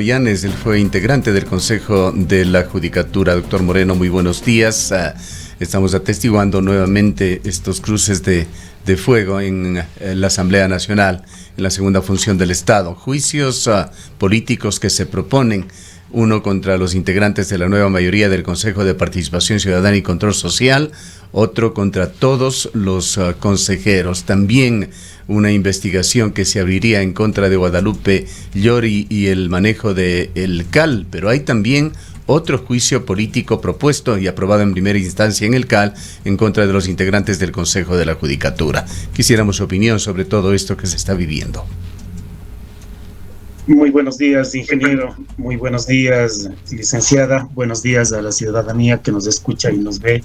Llanes, él fue integrante del Consejo de la Judicatura. Doctor Moreno, muy buenos días. Estamos atestiguando nuevamente estos cruces de fuego en la Asamblea Nacional, en la segunda función del Estado. Juicios políticos que se proponen, uno contra los integrantes de la nueva mayoría del Consejo de Participación Ciudadana y Control Social, otro contra todos los consejeros. También una investigación que se abriría en contra de Guadalupe Llori y el manejo de el CAL, pero hay también otro juicio político propuesto y aprobado en primera instancia en el CAL en contra de los integrantes del Consejo de la Judicatura. Quisiéramos su opinión sobre todo esto que se está viviendo. Muy buenos días, ingeniero. Muy buenos días, licenciada. Buenos días a la ciudadanía que nos escucha y nos ve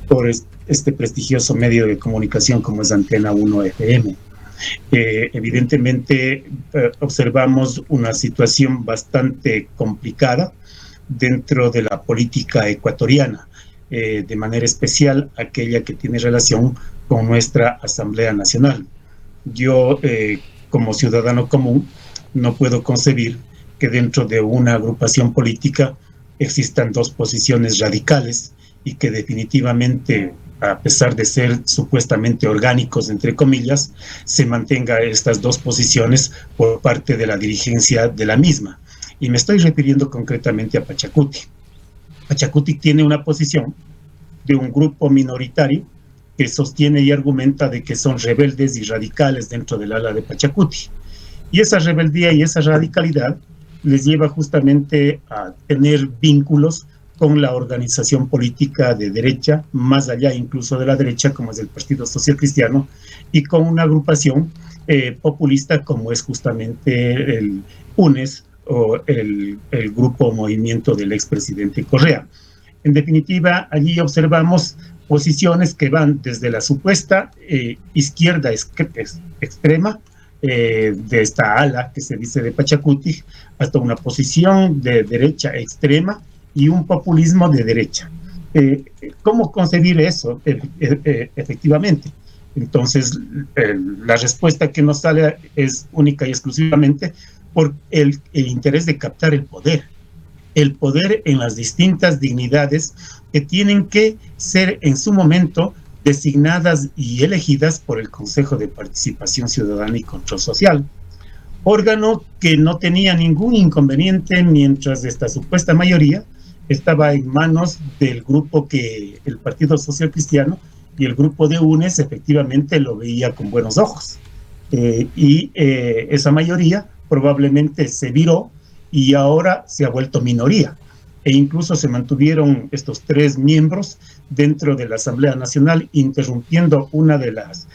por este prestigioso medio de comunicación como es Antena 1 FM. Evidentemente observamos una situación bastante complicada dentro de la política ecuatoriana, de manera especial aquella que tiene relación con nuestra Asamblea Nacional. Yo, como ciudadano común, no puedo concebir que dentro de una agrupación política existan dos posiciones radicales y que definitivamente, a pesar de ser supuestamente orgánicos, entre comillas, se mantenga estas dos posiciones por parte de la dirigencia de la misma. Y me estoy refiriendo concretamente a Pachacuti. Pachacuti tiene una posición de un grupo minoritario que sostiene y argumenta de que son rebeldes y radicales dentro del ala de Pachacuti. Y esa rebeldía y esa radicalidad les lleva justamente a tener vínculos con la organización política de derecha, más allá incluso de la derecha, como es el Partido Social Cristiano, y con una agrupación populista como es justamente el UNES o el grupo movimiento del expresidente Correa. En definitiva, allí observamos posiciones que van desde la supuesta izquierda extrema, de esta ala que se dice de Pachacuti, hasta una posición de derecha extrema y un populismo de derecha. ¿Cómo concebir eso efectivamente? Entonces, la respuesta que nos sale es única y exclusivamente por el interés de captar el poder en las distintas dignidades que tienen que ser en su momento designadas y elegidas por el Consejo de Participación Ciudadana y Control Social, órgano que no tenía ningún inconveniente mientras esta supuesta mayoría estaba en manos del grupo que el Partido Social Cristiano y el grupo de UNES efectivamente lo veía con buenos ojos. Esa mayoría probablemente se viró y ahora se ha vuelto minoría. E incluso se mantuvieron estos tres miembros dentro de la Asamblea Nacional, interrumpiendo una de las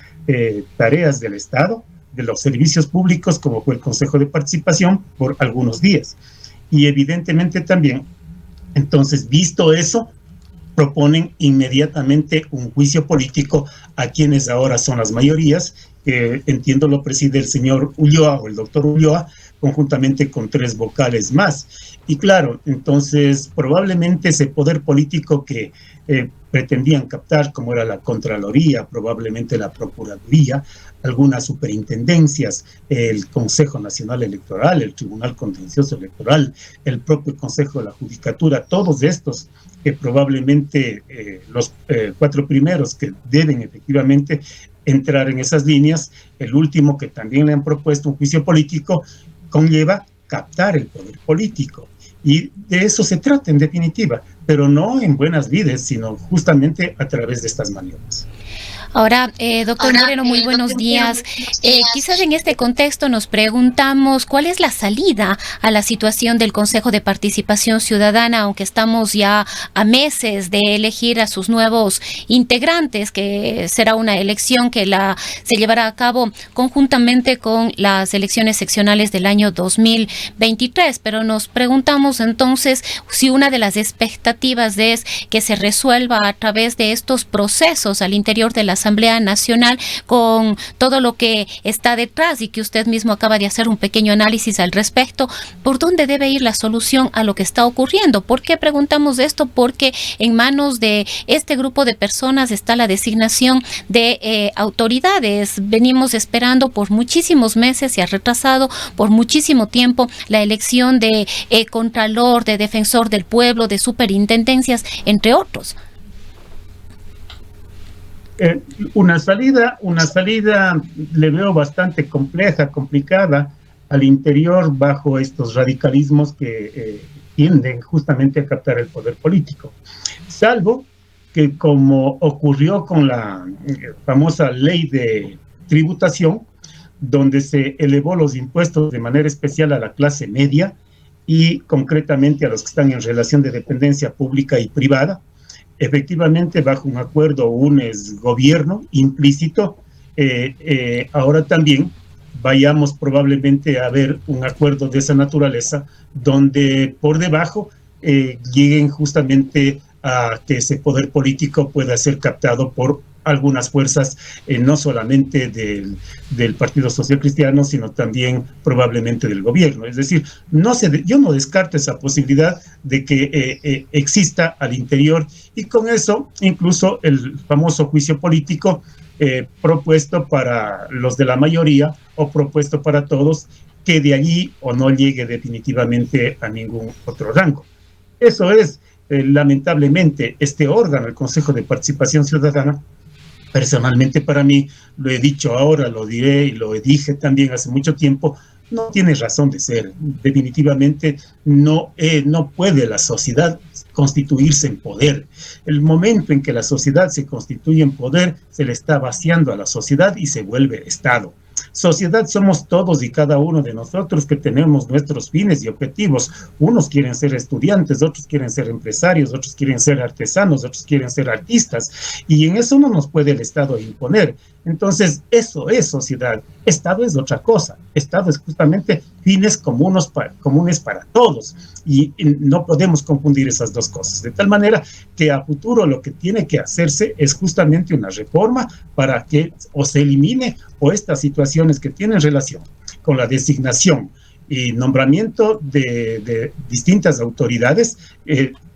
tareas del Estado, de los servicios públicos, como fue el Consejo de Participación, por algunos días. Y evidentemente también, entonces, visto eso, proponen inmediatamente un juicio político a quienes ahora son las mayorías, que entiendo lo preside el señor Ulloa o el doctor Ulloa, conjuntamente con tres vocales más. Y claro, entonces probablemente ese poder político que pretendían captar, como era la Contraloría, probablemente la Procuraduría, algunas superintendencias, el Consejo Nacional Electoral, el Tribunal Contencioso Electoral, el propio Consejo de la Judicatura, todos estos que probablemente los cuatro primeros que deben efectivamente entrar en esas líneas, el último que también le han propuesto un juicio político, conlleva captar el poder político. Y de eso se trata en definitiva, pero no en buenas vidas, sino justamente a través de estas maniobras. Ahora, doctor Moreno, muy buenos días. Quizás en este contexto nos preguntamos cuál es la salida a la situación del Consejo de Participación Ciudadana, aunque estamos ya a meses de elegir a sus nuevos integrantes, que será una elección que se llevará a cabo conjuntamente con las elecciones seccionales del año 2023. Pero nos preguntamos entonces si una de las expectativas es que se resuelva a través de estos procesos al interior de la Asamblea Nacional, con todo lo que está detrás y que usted mismo acaba de hacer un pequeño análisis al respecto, ¿por dónde debe ir la solución a lo que está ocurriendo? ¿Por qué preguntamos esto? Porque en manos de este grupo de personas está la designación de autoridades. Venimos esperando por muchísimos meses, se ha retrasado por muchísimo tiempo la elección de Contralor, de Defensor del Pueblo, de superintendencias, entre otros. Una salida le veo bastante compleja, complicada al interior bajo estos radicalismos que tienden justamente a captar el poder político. Salvo que, como ocurrió con la famosa ley de tributación, donde se elevó los impuestos de manera especial a la clase media y concretamente a los que están en relación de dependencia pública y privada, efectivamente bajo un acuerdo UNES-gobierno implícito, ahora también vayamos probablemente a ver un acuerdo de esa naturaleza, donde por debajo lleguen justamente a que ese poder político pueda ser captado por algunas fuerzas, no solamente del Partido Social Cristiano, sino también probablemente del gobierno. Es decir, yo no descarto esa posibilidad de que exista al interior, y con eso incluso el famoso juicio político propuesto para los de la mayoría o propuesto para todos, que de allí o no llegue definitivamente a ningún otro rango. Eso es, lamentablemente, este órgano, el Consejo de Participación Ciudadana. Personalmente, para mí, lo he dicho ahora, lo diré y lo dije también hace mucho tiempo, no tiene razón de ser. Definitivamente no puede la sociedad constituirse en poder. El momento en que la sociedad se constituye en poder, se le está vaciando a la sociedad y se vuelve Estado. Sociedad somos todos y cada uno de nosotros, que tenemos nuestros fines y objetivos. Unos quieren ser estudiantes, otros quieren ser empresarios, otros quieren ser artesanos, otros quieren ser artistas, y en eso no nos puede el Estado imponer. Entonces, eso es sociedad. Estado es otra cosa. Estado es justamente fines comunes para todos, y no podemos confundir esas dos cosas. De tal manera que a futuro lo que tiene que hacerse es justamente una reforma para que o se elimine o estas situaciones que tienen relación con la designación y nombramiento de distintas autoridades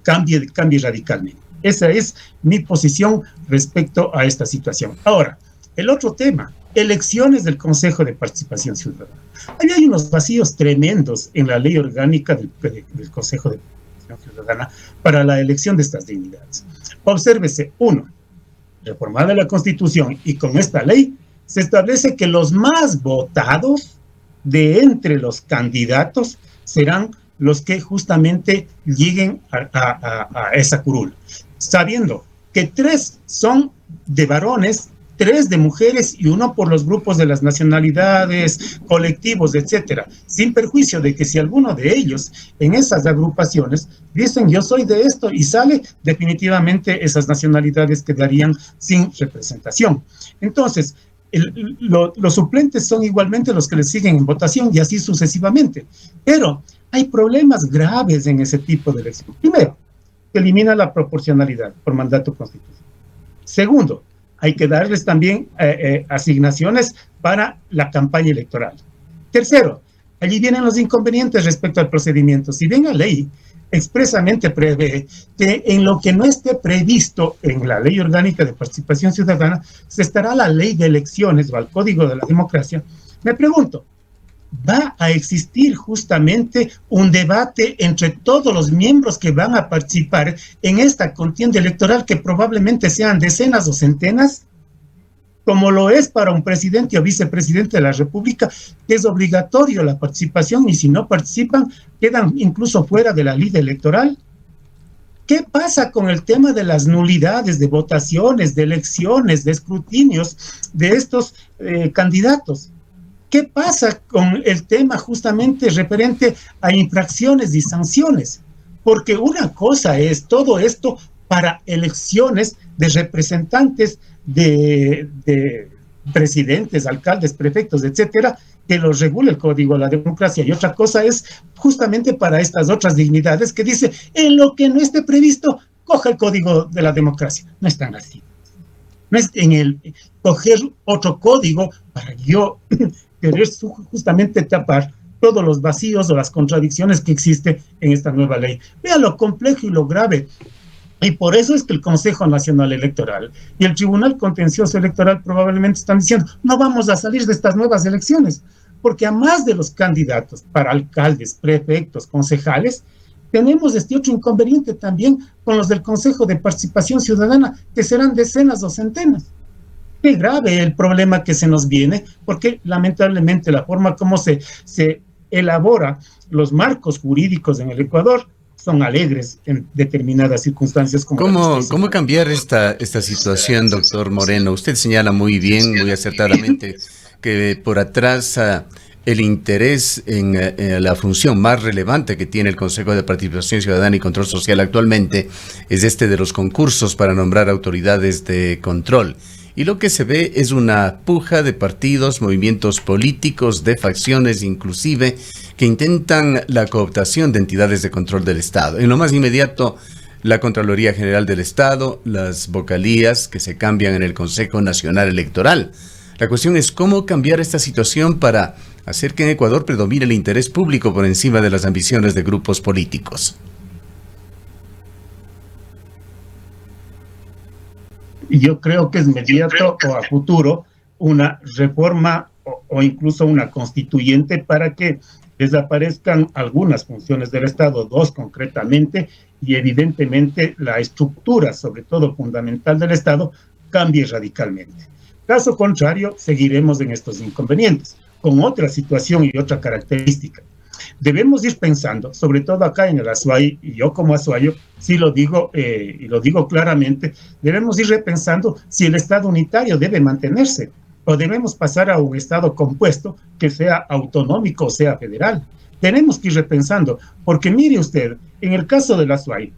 cambie radicalmente. Esa es mi posición respecto a esta situación. Ahora, el otro tema, elecciones del Consejo de Participación Ciudadana. Ahí hay unos vacíos tremendos en la ley orgánica del Consejo de Participación Ciudadana para la elección de estas dignidades. Obsérvese, uno, reformada la Constitución y con esta ley se establece que los más votados de entre los candidatos serán los que justamente lleguen a esa curul, sabiendo que 3 son de varones, 3 de mujeres y 1 por los grupos de las nacionalidades, colectivos, etcétera, sin perjuicio de que si alguno de ellos en esas agrupaciones dicen yo soy de esto y sale, definitivamente esas nacionalidades quedarían sin representación. Entonces, los suplentes son igualmente los que les siguen en votación y así sucesivamente. Pero hay problemas graves en ese tipo de elección. Primero, que elimina la proporcionalidad por mandato constitucional. Segundo, hay que darles también asignaciones para la campaña electoral. Tercero, allí vienen los inconvenientes respecto al procedimiento. Si bien la ley expresamente prevé que en lo que no esté previsto en la Ley Orgánica de Participación Ciudadana, se estará la Ley de Elecciones o al Código de la Democracia, me pregunto, ¿va a existir justamente un debate entre todos los miembros que van a participar en esta contienda electoral, que probablemente sean decenas o centenas, como lo es para un presidente o vicepresidente de la República, que es obligatorio la participación, y si no participan, quedan incluso fuera de la ley electoral? ¿Qué pasa con el tema de las nulidades, de votaciones, de elecciones, de escrutinios de estos candidatos? ¿Qué pasa con el tema justamente referente a infracciones y sanciones? Porque una cosa es todo esto para elecciones de representantes de presidentes, alcaldes, prefectos, etcétera, que los regula el Código de la Democracia. Y otra cosa es justamente para estas otras dignidades que dice, en lo que no esté previsto, coja el Código de la Democracia. No están así. no es en el coger otro código para yo querer justamente tapar todos los vacíos o las contradicciones que existen en esta nueva ley. Vea lo complejo y lo grave. Y por eso es que el Consejo Nacional Electoral y el Tribunal Contencioso Electoral probablemente están diciendo, no vamos a salir de estas nuevas elecciones, porque a más de los candidatos para alcaldes, prefectos, concejales, tenemos este otro inconveniente también con los del Consejo de Participación Ciudadana, que serán decenas o centenas. Qué grave el problema que se nos viene, porque lamentablemente la forma como se elabora los marcos jurídicos en el Ecuador son alegres en determinadas circunstancias. ¿Cómo cambiar esta situación, doctor Moreno? Usted señala muy bien, muy acertadamente, que por atrás el interés en la función más relevante que tiene el Consejo de Participación Ciudadana y Control Social actualmente es este de los concursos para nombrar autoridades de control. Y lo que se ve es una puja de partidos, movimientos políticos, de facciones inclusive, que intentan la cooptación de entidades de control del Estado. En lo más inmediato, la Contraloría General del Estado, las vocalías que se cambian en el Consejo Nacional Electoral. La cuestión es cómo cambiar esta situación para hacer que en Ecuador predomine el interés público por encima de las ambiciones de grupos políticos. Yo creo que es inmediato o a futuro una reforma o incluso una constituyente para que desaparezcan algunas funciones del Estado, dos concretamente, y evidentemente la estructura, sobre todo fundamental del Estado, cambie radicalmente. Caso contrario, seguiremos en estos inconvenientes, con otra situación y otra característica. Debemos ir pensando, sobre todo acá en el Azuay, y yo como azuayo, sí lo digo y lo digo claramente, debemos ir repensando si el Estado unitario debe mantenerse o debemos pasar a un Estado compuesto que sea autonómico o sea federal. Tenemos que ir repensando, porque mire usted, en el caso del Azuay,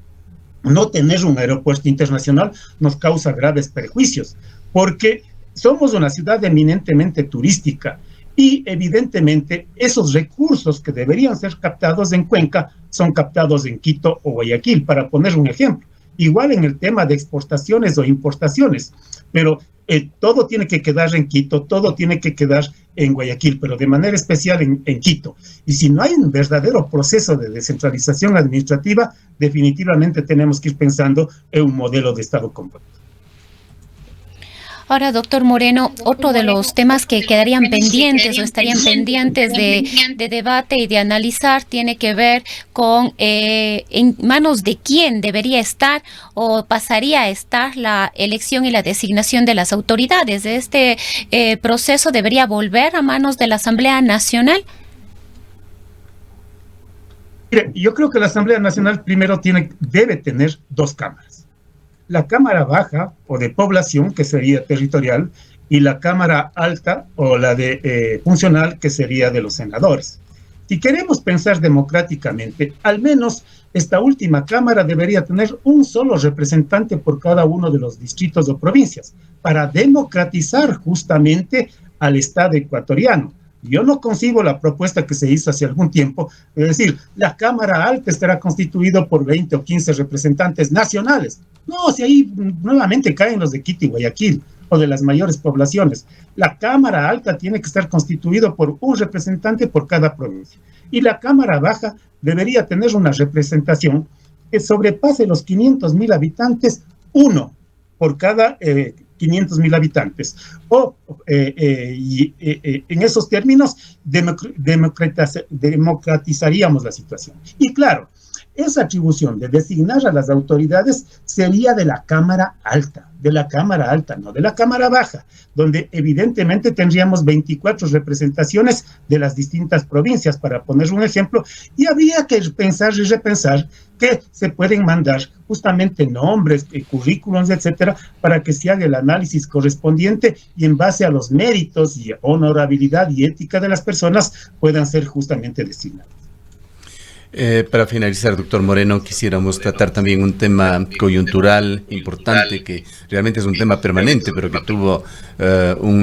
no tener un aeropuerto internacional nos causa graves perjuicios, porque somos una ciudad eminentemente turística, y evidentemente esos recursos que deberían ser captados en Cuenca son captados en Quito o Guayaquil, para poner un ejemplo. Igual en el tema de exportaciones o importaciones, pero todo tiene que quedar en Quito, todo tiene que quedar en Guayaquil, pero de manera especial en Quito. Y si no hay un verdadero proceso de descentralización administrativa, definitivamente tenemos que ir pensando en un modelo de Estado completo. Ahora, doctor Moreno, otro de los temas que quedarían pendientes o estarían pendientes de debate y de analizar tiene que ver con en manos de quién debería estar o pasaría a estar la elección y la designación de las autoridades. ¿Este proceso debería volver a manos de la Asamblea Nacional? Mire, yo creo que la Asamblea Nacional primero debe tener dos cámaras. La Cámara Baja o de Población, que sería territorial, y la Cámara Alta o la de funcional, que sería de los senadores. Si queremos pensar democráticamente, al menos esta última Cámara debería tener un solo representante por cada uno de los distritos o provincias, para democratizar justamente al Estado ecuatoriano. Yo no concibo la propuesta que se hizo hace algún tiempo, es decir, la Cámara Alta estará constituida por 20 o 15 representantes nacionales. No, si ahí nuevamente caen los de Quito y Guayaquil, o de las mayores poblaciones. La Cámara Alta tiene que estar constituida por un representante por cada provincia. Y la Cámara Baja debería tener una representación que sobrepase los 500,000 habitantes, uno por cada 500,000 habitantes. En esos términos, democratizaríamos la situación. Y claro, esa atribución de designar a las autoridades sería de la Cámara Alta, no de la Cámara Baja, donde evidentemente tendríamos 24 representaciones de las distintas provincias, para poner un ejemplo, y habría que pensar y repensar que se pueden mandar justamente nombres, currículums, etcétera, para que se haga el análisis correspondiente y en base a los méritos y honorabilidad y ética de las personas puedan ser justamente designados. Para finalizar, doctor Moreno, quisiéramos tratar también un tema coyuntural importante, que realmente es un tema permanente, pero que tuvo un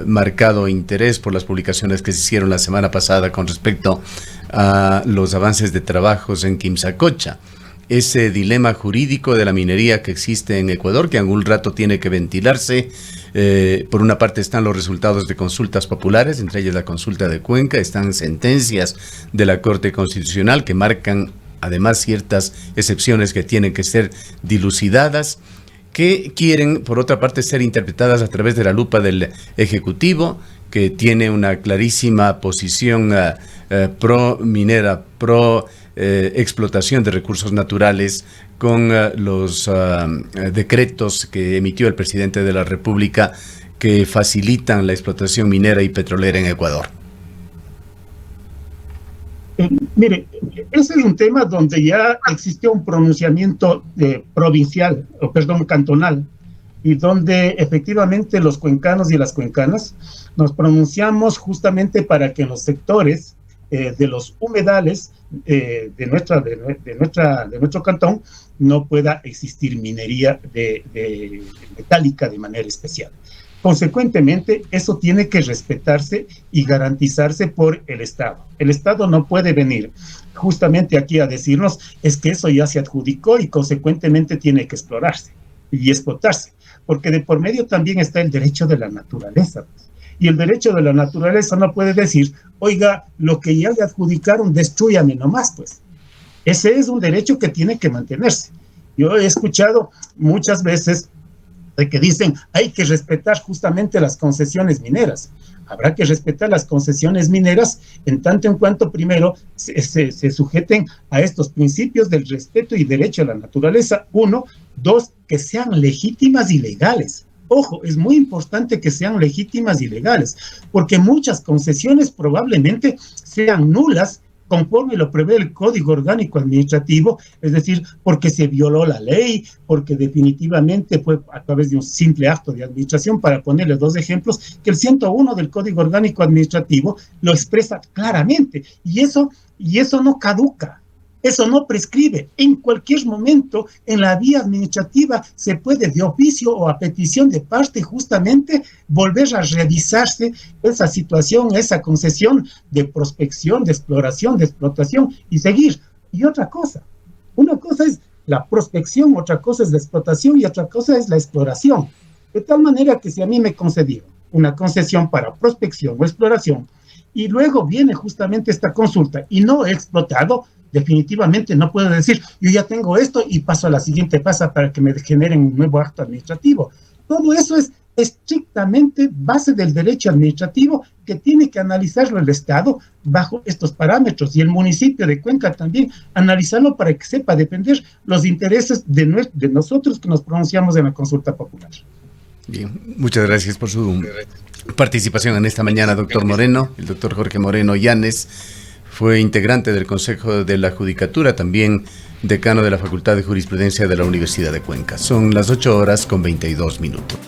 marcado interés por las publicaciones que se hicieron la semana pasada con respecto a los avances de trabajos en Quimsacocha. ese dilema jurídico de la minería que existe en Ecuador, que en algún rato tiene que ventilarse. Por una parte están los resultados de consultas populares, entre ellas la consulta de Cuenca, están sentencias de la Corte Constitucional que marcan además ciertas excepciones que tienen que ser dilucidadas, que quieren, por otra parte, ser interpretadas a través de la lupa del Ejecutivo, que tiene una clarísima posición pro minera, pro explotación de recursos naturales, con los decretos que emitió el presidente de la República que facilitan la explotación minera y petrolera en Ecuador. Mire, ese es un tema donde ya existió un pronunciamiento cantonal, y donde efectivamente los cuencanos y las cuencanas nos pronunciamos justamente para que en los sectores de los humedales de nuestro cantón no pueda existir minería de metálica de manera especial. Consecuentemente, eso tiene que respetarse y garantizarse por el Estado. El Estado no puede venir justamente aquí a decirnos es que eso ya se adjudicó y consecuentemente tiene que explorarse y explotarse, porque de por medio también está el derecho de la naturaleza. Y el derecho de la naturaleza no puede decir, oiga, lo que ya le adjudicaron, destrúyame nomás, pues. Ese es un derecho que tiene que mantenerse. Yo he escuchado muchas veces de que dicen, hay que respetar justamente las concesiones mineras. Habrá que respetar las concesiones mineras en tanto en cuanto primero se sujeten a estos principios del respeto y derecho a la naturaleza. 1, 2, que sean legítimas y legales. Ojo, es muy importante que sean legítimas y legales, porque muchas concesiones probablemente sean nulas conforme lo prevé el Código Orgánico Administrativo, es decir, porque se violó la ley, porque definitivamente fue a través de un simple acto de administración, para ponerle 2 ejemplos, que el 101 del Código Orgánico Administrativo lo expresa claramente, y eso no caduca. Eso no prescribe. En cualquier momento, en la vía administrativa, se puede de oficio o a petición de parte justamente volver a revisarse esa situación, esa concesión de prospección, de exploración, de explotación y seguir. Y otra cosa, una cosa es la prospección, otra cosa es la explotación y otra cosa es la exploración. De tal manera que si a mí me concedieron una concesión para prospección o exploración y luego viene justamente esta consulta y no he explotado, definitivamente no puedo decir, yo ya tengo esto y paso a la siguiente fase para que me generen un nuevo acto administrativo. Todo eso es estrictamente base del derecho administrativo que tiene que analizarlo el Estado bajo estos parámetros, y el municipio de Cuenca también analizarlo para que sepa defender los intereses de nosotros que nos pronunciamos en la consulta popular. Bien, muchas gracias por su participación en esta mañana, doctor Moreno. El doctor Jorge Moreno Llanes fue integrante del Consejo de la Judicatura, también decano de la Facultad de Jurisprudencia de la Universidad de Cuenca. Son las 8:22 minutos.